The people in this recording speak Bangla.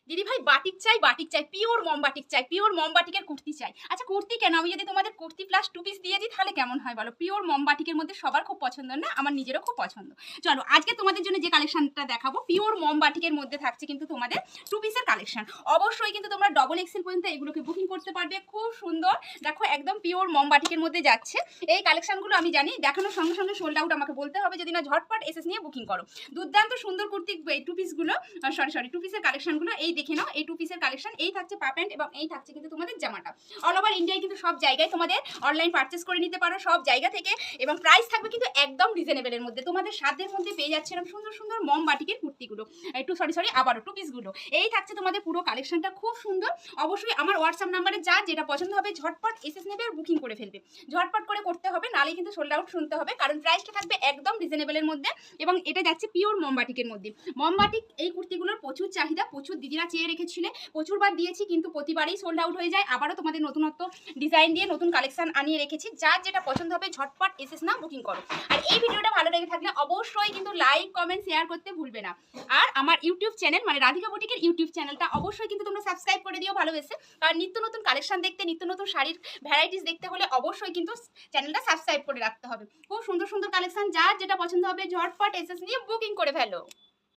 দিদি ভাই বাটিক চাই, পিওর মম বাটিক চাই, পিওর মম বাটিকের কুর্তি চাই। আচ্ছা কুর্তি কেন, আমি যদি তোমাদের কুর্তি প্লাস 2 পিস দিয়ে দিই তাহলে কেমন হয় বলো? পিওর মম বাটিকের মধ্যে সবার খুব পছন্দ না, আমার নিজেরও খুব পছন্দ। চলো আজকে তোমাদের জন্য যে কালেকশনটা দেখাবো পিওর মম বাটিকের মধ্যে থাকছে কিন্তু তোমাদের 2 পিসের কালেকশন। অবশ্যই কিন্তু তোমরা ডবল এক্সেল পর্যন্ত এগুলোকে বুকিং করতে পারবে, খুব সুন্দর। দেখো একদম পিওর মম বাটিকের মধ্যে যাচ্ছে এই কালেকশনগুলো। আমি জানি দেখানোর সঙ্গে সঙ্গে সোল্ড আউট আমাকে বলতে হবে, যদি না ঝটপট এসএস নিয়ে বুকিং করো। দুর্দান্ত সুন্দর কুর্তি 2 পিসগুলো, সরি 2 পিসের কালেকশনগুলো এই দেখে নাও। এই 2 পিসের কালেকশন, এই থাকছে পা প্যান্ট এবং এই থাকছে কিন্তু তোমাদের জামাটা। অল ওভার ইন্ডিয়ায় কিন্তু সব জায়গায় তোমাদের অনলাইন পারচেস করে নিতে পারো সব জায়গা থেকে, এবং প্রাইস থাকবে কিন্তু একদম রিজনেবলের মধ্যে। তোমাদের সাধ্যের মধ্যে পেয়ে যাচ্ছে এরকম সুন্দর সুন্দর মম বাটিকের কুর্তিগুলো, একটু সরি আবারও 2 পিসগুলো। এই থাকছে তোমাদের পুরো কালেকশনটা খুব সুন্দর। অবশ্যই আমার হোয়াটসঅ্যাপ নাম্বারে যেটা পছন্দ হবে ঝটপট এসএস নেবে আর বুকিং করে ফেলবে। ঝটপট করে করতে হবে, নালে কিন্তু সোল্ড আউট শুনতে হবে, কারণ প্রাইসটা থাকবে একদম রিজনেবলের মধ্যে। এবং এটা যাচ্ছে পিওর মমবাটিকের মধ্যে। মমবাটিক এই কুর্তিগুলোর প্রচুর চাহিদা, প্রচুর দিদিরা চেয়ে রেখেছিলে, প্রচুরবার দিয়েছি কিন্তু প্রতিবারই সোল্ড আউট হয়ে যায়। আবারও তোমাদের নতুনত্ব ডিজাইন দিয়ে নতুন কালেকশন আনিয়ে রেখেছি। যার যেটা পছন্দ হবে ঝটপট এসএস না বুকিং করো। আর এই ভিডিওটা ভালো লেগে থাকলে অবশ্যই কিন্তু লাইক কমেন্ট শেয়ার করতে ভুলবে না। আর আমার ইউটিউব চ্যানেল মানে রাধিকা বুটিকের ইউটিউব চ্যানেলটা অবশ্যই কিন্তু তোমরা সাবস্ক্রাইব করে দিও ভালোবেসে। কারণ নিত্য নতুন কালেকশন দেখতে, নিত্য নতুন শাড়ির ভ্যারাইটিস দেখতে হলে অবশ্যই কিন্তু চ্যানেলটা সাবস্ক্রাইব করে রাখতে হবে। খুব সুন্দর সুন্দর কালেকশন, যার যেটা পছন্দ হবে ঝটপট এসএস নিয়ে বুকিং করে ফেলো।